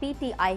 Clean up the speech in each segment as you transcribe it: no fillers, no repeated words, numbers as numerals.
PTI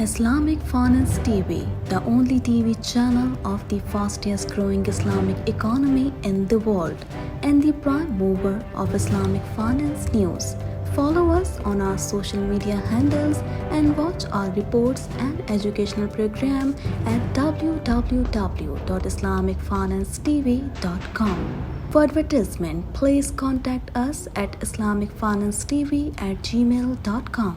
Islamic Finance TV, the only TV channel of the fastest growing Islamic economy in the world and the prime mover of Islamic finance news. Follow us on our social media handles and watch our reports and educational program at www.islamicfinancetv.com. For advertisement, please contact us at islamicfinancetv@gmail.com.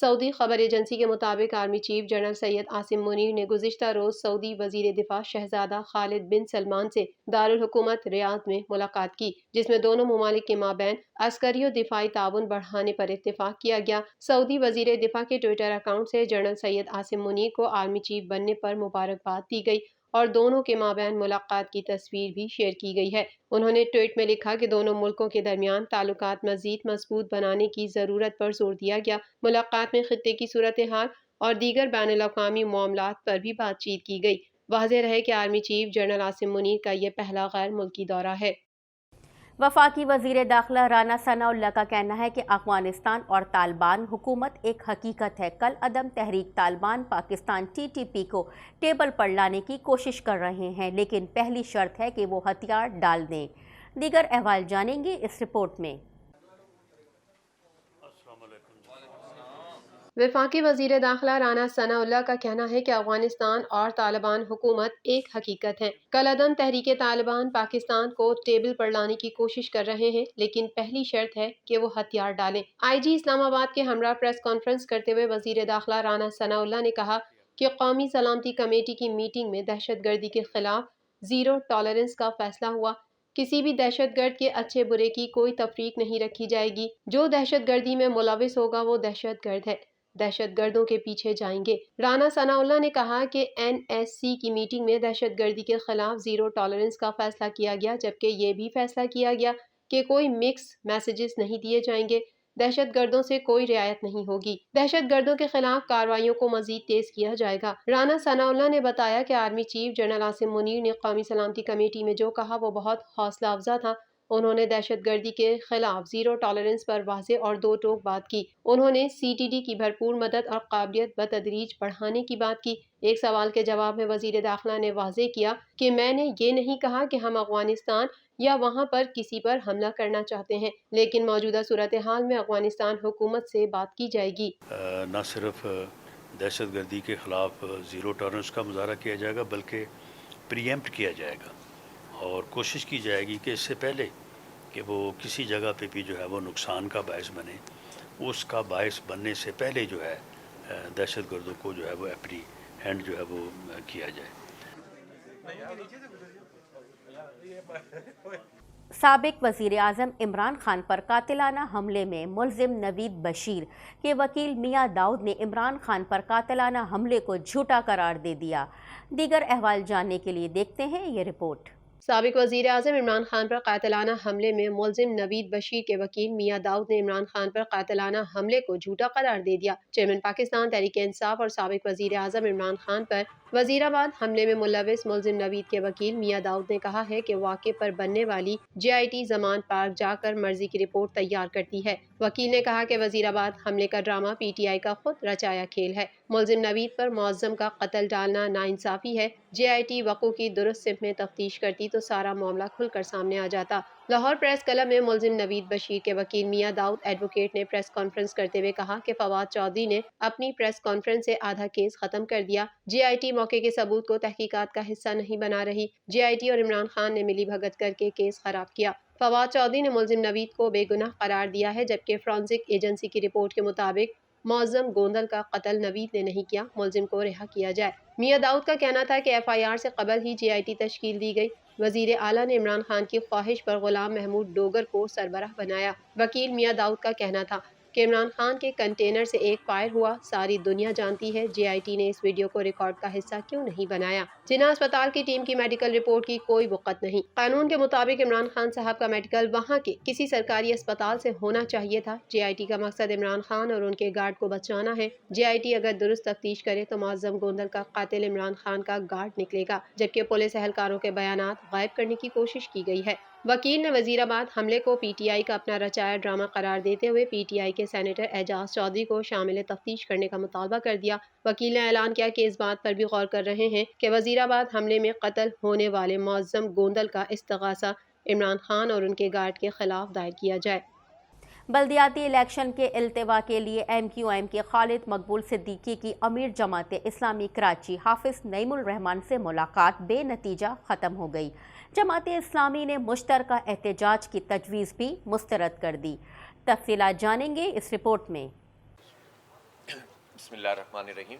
سعودی خبر agency کے مطابق army chief general Syed Asim Munir نے گزشتہ روز سعودی وزیر دفاع شہزادہ خالد بن سلمان سے دارالحکومت ریاض میں ملاقات کی، جس میں دونوں ممالک کے مابین عسکری و دفاعی تعاون بڑھانے پر اتفاق کیا گیا۔ سعودی وزیر دفاع کے ٹویٹر اکاؤنٹ سے جنرل سید عاصم منیر کو آرمی چیف بننے پر مبارکباد دی گئی اور دونوں کے مابین ملاقات کی تصویر بھی شیئر کی گئی ہے۔ انہوں نے ٹویٹ میں لکھا کہ دونوں ملکوں کے درمیان تعلقات مزید مضبوط بنانے کی ضرورت پر زور دیا گیا۔ ملاقات میں خطے کی صورتحال اور دیگر بین الاقوامی معاملات پر بھی بات چیت کی گئی۔ واضح رہے کہ army chief general Asim Munir کا یہ پہلا غیر ملکی دورہ ہے۔ وفاقی وزیر داخلہ رانا ثناء اللہ کا کہنا ہے کہ افغانستان اور طالبان حکومت ایک حقیقت ہے۔ کل عدم تحریک طالبان پاکستان TTP کو ٹیبل پر لانے کی کوشش کر رہے ہیں، لیکن پہلی شرط ہے کہ وہ ہتھیار ڈال دیں۔ دیگر احوال جانیں گے اس رپورٹ میں۔ وفاقی وزیر داخلہ رانا ثناء اللہ کا کہنا ہے کہ افغانستان اور طالبان حکومت ایک حقیقت ہے۔ کل عدم تحریک طالبان پاکستان کو ٹیبل پر لانے کی کوشش کر رہے ہیں، لیکن پہلی شرط ہے کہ وہ ہتھیار ڈالیں۔ IG اسلام آباد کے ہمراہ پریس کانفرنس کرتے ہوئے وزیر داخلہ رانا ثناء اللہ نے کہا کہ قومی سلامتی کمیٹی کی میٹنگ میں دہشت گردی کے خلاف زیرو ٹالرنس کا فیصلہ ہوا۔ کسی بھی دہشت گرد کے اچھے برے کی کوئی تفریق نہیں رکھی جائے گی۔ جو دہشت گردی میں ملوث ہوگا وہ دہشت گرد ہے، دہشت گردوں کے پیچھے جائیں گے۔ رانا ثناء اللہ نے کہا کہ NSC کی میٹنگ میں دہشت گردی کے خلاف زیرو ٹالرنس کا فیصلہ کیا گیا، جبکہ یہ بھی فیصلہ کیا گیا کہ کوئی مکس میسیجز نہیں دیے جائیں گے، دہشت گردوں سے کوئی رعایت نہیں ہوگی، دہشت گردوں کے خلاف کارروائیوں کو مزید تیز کیا جائے گا۔ رانا ثناء اللہ نے بتایا کہ army chief general Asim Munir نے قومی سلامتی کمیٹی میں جو کہا وہ بہت حوصلہ افزا تھا۔ انہوں نے دہشت گردی کے خلاف زیرو ٹالرنس پر واضح اور دو ٹوک بات کی۔ انہوں نے CTD کی بھرپور مدد اور قابلیت بتدریج بڑھانے کی بات کی۔ ایک سوال کے جواب میں وزیر داخلہ نے واضح کیا کہ میں نے یہ نہیں کہا کہ ہم افغانستان یا وہاں پر کسی پر حملہ کرنا چاہتے ہیں، لیکن موجودہ صورتحال میں افغانستان حکومت سے بات کی جائے گی۔ نہ صرف دہشت گردی کے خلاف زیرو ٹالرنس کا مظاہرہ کیا جائے گا، بلکہ پریمپٹ کیا جائے گا اور کوشش کی جائے گی کہ اس سے پہلے کہ وہ کسی جگہ پہ بھی جو ہے وہ نقصان کا باعث بنے، اس کا باعث بننے سے پہلے جو ہے دہشت گردوں کو جو ہے وہ اپری ہینڈ جو ہے وہ کیا جائے۔ سابق وزیر اعظم عمران خان پر قاتلانہ حملے میں ملزم نوید بشیر کے وکیل میاں داؤد نے عمران خان پر قاتلانہ حملے کو جھوٹا قرار دے دیا۔ دیگر احوال جاننے کے لیے دیکھتے ہیں یہ رپورٹ۔ سابق وزیر اعظم عمران خان پر قاتلانہ حملے میں ملزم نوید بشیر کے وکیل میاں داؤد نے عمران خان پر قاتلانہ حملے کو جھوٹا قرار دے دیا۔ چیئرمین پاکستان تحریک انصاف اور سابق وزیر اعظم عمران خان پر وزیر آباد حملے میں ملوث ملزم نوید کے وکیل میاں داؤد نے کہا ہے کہ واقعے پر بننے والی JIT زمان پارک جا کر مرضی کی رپورٹ تیار کرتی ہے۔ وکیل نے کہا کہ وزیر آباد حملے کا ڈرامہ PTI کا خود رچایا کھیل ہے۔ ملزم نوید پر معظم کا قتل ڈالنا ناانصافی ہے۔ JIT وقوع کی درست سمت میں تفتیش کرتی تو سارا معاملہ کھل کر سامنے آ جاتا۔ لاہور پریس کلب میں ملزم نوید بشیر کے وکیل میاں داؤد ایڈوکیٹ نے پریس کانفرنس کرتے ہوئے کہا کہ فواد چودھری نے اپنی پریس کانفرنس سے آدھا کیس ختم کر دیا۔ JIT موقع کے ثبوت کو تحقیقات کا حصہ نہیں بنا رہی۔ JIT اور عمران خان نے ملی بھگت کر کے کیس خراب کیا۔ فواد چودھری نے ملزم نوید کو بے گناہ قرار دیا ہے، جبکہ فورنسک ایجنسی کی رپورٹ کے مطابق معظم گوندل کا قتل نوید نے نہیں کیا۔ ملزم کو رہا کیا جائے۔ میاں داؤد کا کہنا تھا کہ FIR سے قبل ہی JIT تشکیل دی گئی۔ وزیر اعلیٰ نے عمران خان کی خواہش پر غلام محمود ڈوگر کو سربراہ بنایا۔ وکیل میاں داؤد کا کہنا تھا کہ عمران خان کے کنٹینر سے ایک فائر ہوا۔ ساری دنیا جانتی ہے JIT نے اس ویڈیو کو ریکارڈ کا حصہ کیوں نہیں بنایا۔ جناح اسپتال کی ٹیم کی میڈیکل رپورٹ کی کوئی وقت نہیں۔ قانون کے مطابق عمران خان صاحب کا میڈیکل وہاں کے کسی سرکاری اسپتال سے ہونا چاہیے تھا۔ JIT کا مقصد عمران خان اور ان کے گارڈ کو بچانا ہے۔ JIT اگر درست تفتیش کرے تو معظم گوندل کا قاتل عمران خان کا گارڈ نکلے گا، جبکہ پولیس اہلکاروں کے بیانات غائب کرنے کی کوشش کی گئی ہے۔ وکیل نے وزیر آباد حملے کو PTI کا اپنا رچایا ڈرامہ قرار دیتے ہوئے PTI کے سینیٹر اعجاز چودھری کو شامل تفتیش کرنے کا مطالبہ کر دیا۔ وکیل نے اعلان کیا کہ اس بات پر بھی غور کر رہے ہیں کہ وزیر آباد حملے میں قتل ہونے والے معظم گوندل کا استغاثہ عمران خان اور ان کے گارڈ کے خلاف دائر کیا جائے۔ بلدیاتی الیکشن کے التوا کے لیے MQM کے خالد مقبول صدیقی کی امیر جماعت اسلامی کراچی حافظ نعیم الرحمان سے ملاقات بے نتیجہ ختم ہو گئی۔ جماعت اسلامی نے مشترکہ احتجاج کی تجویز بھی مسترد کر دی۔ تفصیلات جانیں گے اس رپورٹ میں۔ بسم اللہ الرحمن الرحیم.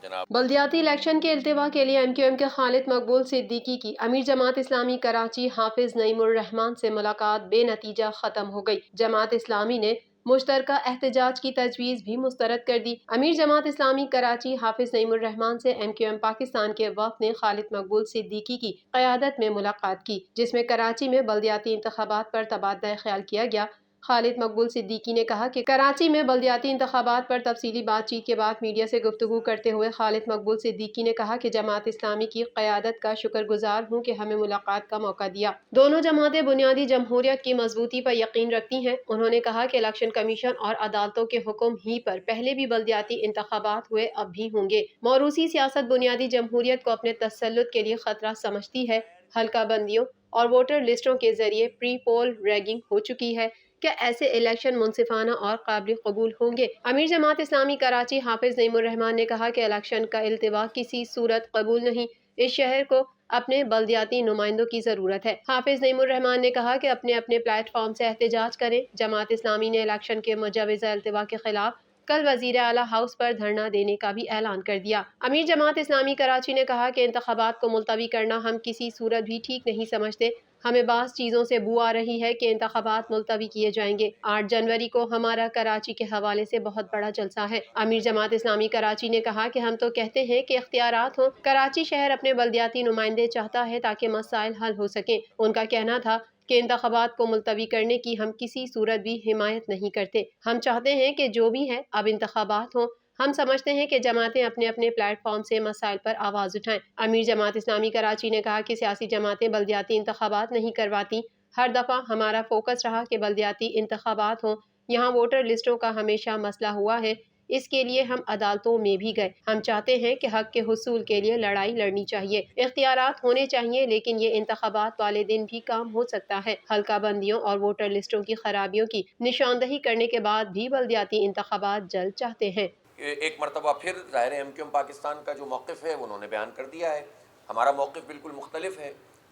جناب بلدیاتی الیکشن کے التوا کے لیے ایم کیو ایم کے خالد مقبول صدیقی کی امیر جماعت اسلامی کراچی حافظ نعیم الرحمان سے ملاقات بے نتیجہ ختم ہو گئی. جماعت اسلامی نے مشترکہ احتجاج کی تجویز بھی مسترد کر دی. امیر جماعت اسلامی کراچی حافظ نعیم الرحمان سے ایم کیو ایم پاکستان کے وفد نے خالد مقبول صدیقی کی قیادت میں ملاقات کی، جس میں کراچی میں بلدیاتی انتخابات پر تبادلہ خیال کیا گیا. خالد مقبول صدیقی نے کہا کہ کراچی میں بلدیاتی انتخابات پر تفصیلی بات چیت کے بعد میڈیا سے گفتگو کرتے ہوئے خالد مقبول صدیقی نے کہا کہ جماعت اسلامی کی قیادت کا شکر گزار ہوں کہ ہمیں ملاقات کا موقع دیا. دونوں جماعتیں بنیادی جمہوریت کی مضبوطی پر یقین رکھتی ہیں. انہوں نے کہا کہ الیکشن کمیشن اور عدالتوں کے حکم ہی پر پہلے بھی بلدیاتی انتخابات ہوئے، اب بھی ہوں گے. موروثی سیاست بنیادی جمہوریت کو اپنے تسلط کے لیے خطرہ سمجھتی ہے. حلقہ بندیوں اور ووٹر لسٹوں کے ذریعے پری پول ریگنگ ہو چکی ہے. کیا ایسے الیکشن منصفانہ اور قابل قبول ہوں گے؟ امیر جماعت اسلامی کراچی حافظ نعیم الرحمان نے کہا کہ الیکشن کا التوا کسی صورت قبول نہیں. اس شہر کو اپنے بلدیاتی نمائندوں کی ضرورت ہے. حافظ نعیم الرحمان نے کہا کہ اپنے اپنے پلیٹ فارم سے احتجاج کریں. جماعت اسلامی نے الیکشن کے مجوزہ التوا کے خلاف کل وزیر اعلیٰ ہاؤس پر دھرنا دینے کا بھی اعلان کر دیا. امیر جماعت اسلامی کراچی نے کہا کہ انتخابات کو ملتوی کرنا ہم کسی صورت بھی ٹھیک نہیں سمجھتے. ہمیں بعض چیزوں سے بو آ رہی ہے کہ انتخابات ملتوی کیے جائیں گے. 8 جنوری کو ہمارا کراچی کے حوالے سے بہت بڑا جلسہ ہے. امیر جماعت اسلامی کراچی نے کہا کہ ہم تو کہتے ہیں کہ اختیارات ہوں. کراچی شہر اپنے بلدیاتی نمائندے چاہتا ہے تاکہ مسائل حل ہو سکیں. ان کا کہنا تھا کہ انتخابات کو ملتوی کرنے کی ہم کسی صورت بھی حمایت نہیں کرتے. ہم چاہتے ہیں کہ جو بھی ہے اب انتخابات ہوں. ہم سمجھتے ہیں کہ جماعتیں اپنے اپنے پلیٹ فارم سے مسائل پر آواز اٹھائیں. امیر جماعت اسلامی کراچی نے کہا کہ سیاسی جماعتیں بلدیاتی انتخابات نہیں کرواتی. ہر دفعہ ہمارا فوکس رہا کہ بلدیاتی انتخابات ہوں. یہاں ووٹر لسٹوں کا ہمیشہ مسئلہ ہوا ہے. اس کے لیے ہم عدالتوں میں بھی گئے. ہم چاہتے ہیں کہ حق کے حصول کے لیے لڑائی لڑنی چاہیے. اختیارات ہونے چاہیے، لیکن یہ انتخابات والے دن بھی کام ہو سکتا ہے. حلقہ بندیوں اور ووٹر لسٹوں کی خرابیوں کی نشاندہی کرنے کے بعد بھی بلدیاتی انتخابات جلد چاہتے ہیں. ایک مرتبہ پھر ظاہر ایم کیو ایم پاکستان کا جو موقف ہے انہوں نے بیان کر دیا ہے. ہمارا موقف بالکل مختلف ہے.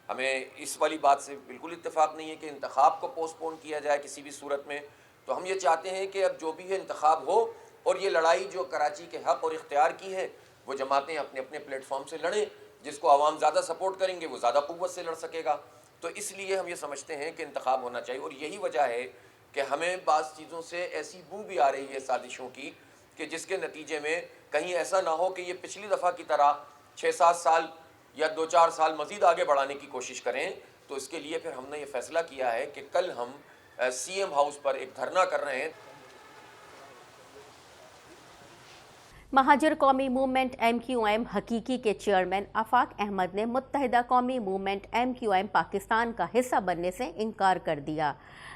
ہمیں اس والی بات سے بالکل اتفاق نہیں ہے کہ انتخاب کو پوسٹ پون کیا جائے کسی بھی صورت میں. تو ہم یہ چاہتے ہیں کہ اب جو بھی ہے انتخاب ہو، اور یہ لڑائی جو کراچی کے حق اور اختیار کی ہے وہ جماعتیں اپنے اپنے پلیٹ فارم سے لڑیں. جس کو عوام زیادہ سپورٹ کریں گے وہ زیادہ قوت سے لڑ سکے گا. تو اس لیے ہم یہ سمجھتے ہیں کہ انتخاب ہونا چاہیے. اور یہی وجہ ہے کہ ہمیں بعض چیزوں سے ایسی بو بھی آ رہی ہے سازشوں کی کہ جس کے نتیجے میں کہیں ایسا نہ ہو کہ یہ پچھلی دفعہ کی طرح 6-7 سال یا 2-4 سال مزید آگے بڑھانے کی کوشش کریں. تو اس کے لیے پھر ہم نے یہ فیصلہ کیا ہے کہ کل ہم سی ایم ہاؤس پر ایک دھرنا کر رہے ہیں. مہاجر قومی موومنٹ ایم کیو ایم حقیقی کے چیئرمین آفاق احمد نے Muttahida Qaumi Movement M Q M Pakistan کا حصہ بننے سے انکار کر دیا.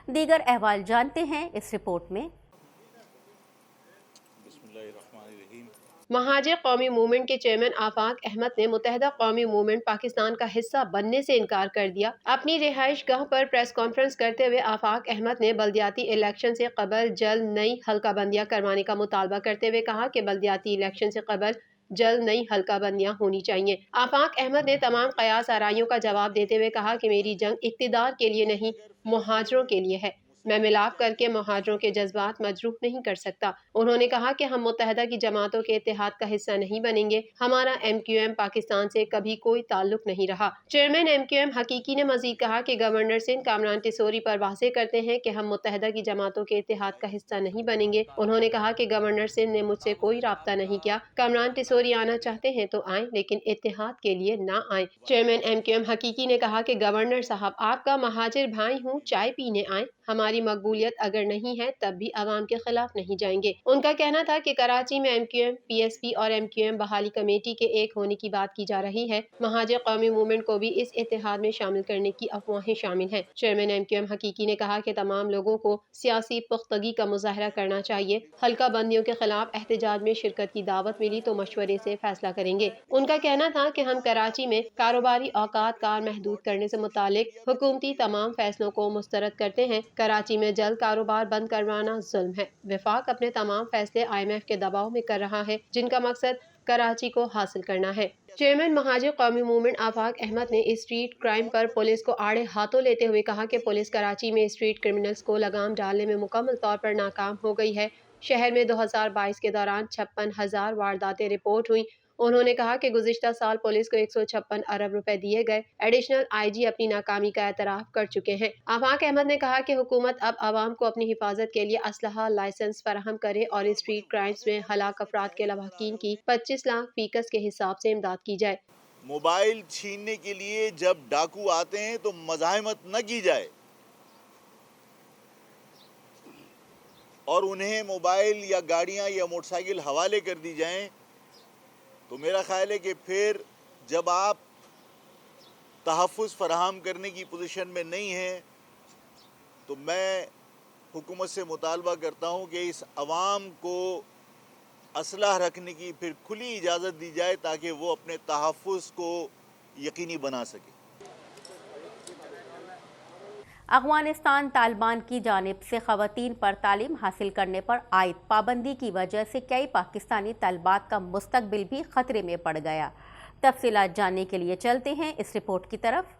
دیگر احوال جانتے ہیں اس رپورٹ میں. مہاجر قومی موومنٹ کے چیئرمین آفاق احمد نے متحدہ قومی موومنٹ پاکستان کا حصہ بننے سے انکار کر دیا. اپنی رہائش گاہ پر پریس کانفرنس کرتے ہوئے آفاق احمد نے بلدیاتی الیکشن سے قبل جلد نئی حلقہ بندیاں کروانے کا مطالبہ کرتے ہوئے کہا کہ بلدیاتی الیکشن سے قبل جلد نئی حلقہ بندیاں ہونی چاہیے. آفاق احمد نے تمام قیاس آرائیوں کا جواب دیتے ہوئے کہا کہ میری جنگ اقتدار کے لیے نہیں، مہاجروں کے لیے ہے. میں ملاپ کر کے مہاجروں کے جذبات مجروح نہیں کر سکتا. انہوں نے کہا کہ ہم متحدہ کی جماعتوں کے اتحاد کا حصہ نہیں بنیں گے. ہمارا ایم کیو ایم پاکستان سے کبھی کوئی تعلق نہیں رہا. چیئرمین ایم کیو ایم حقیقی نے مزید کہا کہ گورنر سندھ کامران ٹیسوری پر واضح کرتے ہیں کہ ہم متحدہ کی جماعتوں کے اتحاد کا حصہ نہیں بنیں گے. انہوں نے کہا کہ گورنر سندھ نے مجھ سے کوئی رابطہ نہیں کیا. کامران ٹیسوری آنا چاہتے ہیں تو آئیں، لیکن اتحاد کے لیے نہ آئیں. چیئرمین ایم کیو ایم حقیقی نے کہا کہ گورنر صاحب آپ کا مہاجر بھائی ہوں، چائے پینے آئیں. ہماری مقبولیت اگر نہیں ہے تب بھی عوام کے خلاف نہیں جائیں گے. ان کا کہنا تھا کہ کراچی میں M Q M, P S P اور ایم کیو ایم بحالی کمیٹی کے ایک ہونے کی بات کی جا رہی ہے. مہاجر قومی موومنٹ کو بھی اس اتحاد میں شامل کرنے کی افواہیں شامل ہیں. چیئرمین ایم کیو ایم حقیقی نے کہا کہ تمام لوگوں کو سیاسی پختگی کا مظاہرہ کرنا چاہیے. حلقہ بندیوں کے خلاف احتجاج میں شرکت کی دعوت ملی تو مشورے سے فیصلہ کریں گے. ان کا کہنا تھا کہ ہم کراچی میں کاروباری اوقات کار محدود کرنے سے متعلق حکومتی تمام فیصلوں کو مسترد کرتے ہیں. کراچی میں جلد کاروبار بند کروانا ظلم ہے. وفاق اپنے تمام فیصلے آئی ایم ایف کے دباؤ میں کر رہا ہے، جن کا مقصد کراچی کو حاصل کرنا ہے. چیئرمین مہاجر قومی موومنٹ آفاق احمد نے اسٹریٹ کرائم پر پولیس کو آڑے ہاتھوں لیتے ہوئے کہا کہ پولیس کراچی میں اسٹریٹ کرمنلز کو لگام ڈالنے میں مکمل طور پر ناکام ہو گئی ہے. شہر میں 2022 کے دوران 56,000 وارداتیں رپورٹ ہوئیں۔ انہوں نے کہا کہ گزشتہ سال پولیس کو 156 ارب روپے دیے گئے۔ ایڈیشنل آئی جی اپنی ناکامی کا اعتراف کر چکے ہیں۔ آفاق احمد نے کہا کہ حکومت اب عوام کو اپنی حفاظت کے لیے اسلحہ لائسنس فراہم کرے اور اسٹریٹ کرائمز میں ہلاک افراد کے لواحقین کی 25 لاکھ فیکس کے حساب سے امداد کی جائے۔ موبائل چھیننے کے لیے جب ڈاکو آتے ہیں تو مزاحمت نہ کی جائے اور انہیں موبائل یا گاڑیاں یا موٹر سائیکل حوالے کر دی جائیں، تو میرا خیال ہے کہ پھر جب آپ تحفظ فراہم کرنے کی پوزیشن میں نہیں ہیں تو میں حکومت سے مطالبہ کرتا ہوں کہ اس عوام کو اسلحہ رکھنے کی پھر کھلی اجازت دی جائے تاکہ وہ اپنے تحفظ کو یقینی بنا سکے۔ افغانستان طالبان کی جانب سے خواتین پر تعلیم حاصل کرنے پر عائد پابندی کی وجہ سے کئی پاکستانی طالبات کا مستقبل بھی خطرے میں پڑ گیا۔ تفصیلات جاننے کے لیے چلتے ہیں اس رپورٹ کی طرف۔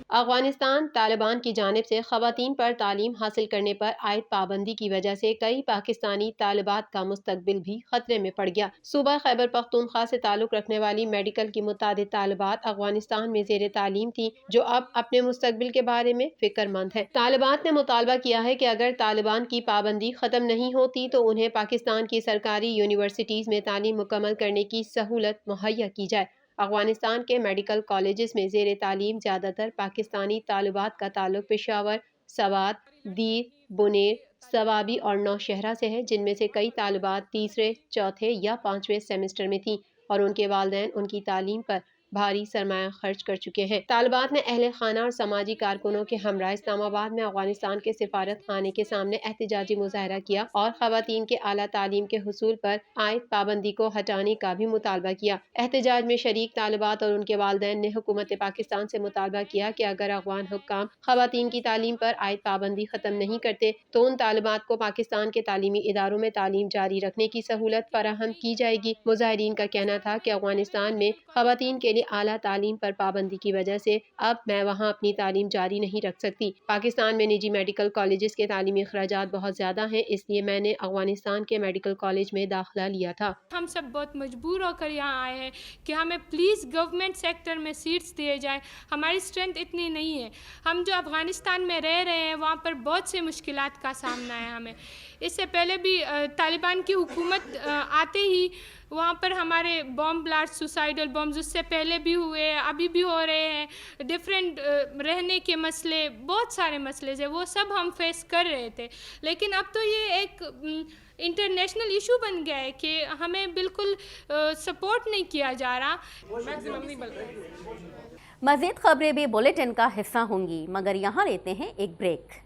افغانستان طالبان کی جانب سے خواتین پر تعلیم حاصل کرنے پر عائد پابندی کی وجہ سے کئی پاکستانی طالبات کا مستقبل بھی خطرے میں پڑ گیا۔ صوبہ خیبر پختونخوا سے تعلق رکھنے والی میڈیکل کی متعدد طالبات افغانستان میں زیر تعلیم تھیں، جو اب اپنے مستقبل کے بارے میں فکر مند ہیں۔ طالبات نے مطالبہ کیا ہے کہ اگر طالبان کی پابندی ختم نہیں ہوتی تو انہیں پاکستان کی سرکاری یونیورسٹیز میں تعلیم مکمل کرنے کی سہولت مہیا کی جائے۔ افغانستان کے میڈیکل کالجز میں زیر تعلیم زیادہ تر پاکستانی طالبات کا تعلق پشاور، سوات، دیر، بنیر، سوابی اور نوشہرہ سے ہے، جن میں سے کئی طالبات تیسرے، چوتھے یا 5ویں سیمسٹر میں تھیں اور ان کے والدین ان کی تعلیم پر بھاری سرمایہ خرچ کر چکے ہیں۔ طالبات نے اہل خانہ اور سماجی کارکنوں کے ہمراہ اسلام آباد میں افغانستان کے سفارت خانے کے سامنے احتجاجی مظاہرہ کیا اور خواتین کے اعلیٰ تعلیم کے حصول پر عائد پابندی کو ہٹانے کا بھی مطالبہ کیا۔ احتجاج میں شریک طالبات اور ان کے والدین نے حکومت پاکستان سے مطالبہ کیا کہ اگر افغان حکام خواتین کی تعلیم پر عائد پابندی ختم نہیں کرتے تو ان طالبات کو پاکستان کے تعلیمی اداروں میں تعلیم جاری رکھنے کی سہولت فراہم کی جائے گی۔ مظاہرین کا کہنا تھا کہ افغانستان میں خواتین کے لیے اعلیٰ تعلیم پر پابندی کی وجہ سے اب میں وہاں اپنی تعلیم جاری نہیں رکھ سکتی۔ پاکستان میں نجی میڈیکل کالجز کے تعلیمی اخراجات بہت زیادہ ہیں، اس لیے میں نے افغانستان کے میڈیکل کالج میں داخلہ لیا تھا۔ ہم سب بہت مجبور ہو کر یہاں آئے ہیں کہ ہمیں پلیز گورنمنٹ سیکٹر میں سیٹس دیے جائیں، ہماری اسٹرینتھ اتنی نہیں ہے۔ ہم جو افغانستان میں رہ رہے ہیں وہاں پر بہت سے مشکلات کا سامنا ہے ہمیں۔ اس سے پہلے بھی طالبان کی حکومت آتے ہی وہاں پر ہمارے بام بلاسٹ، سوسائڈل بامز اس سے پہلے بھی ہوئے، ابھی بھی ہو رہے ہیں، ڈفرینٹ رہنے کے مسئلے، بہت سارے مسئلے ہیں، وہ سب ہم فیس کر رہے تھے۔ لیکن اب تو یہ ایک انٹرنیشنل ایشو بن گیا ہے کہ ہمیں بالکل سپورٹ نہیں کیا جا رہا۔ مزید خبریں بھی بلیٹن کا حصہ ہوں گی، مگر یہاں لیتے ہیں ایک بریک۔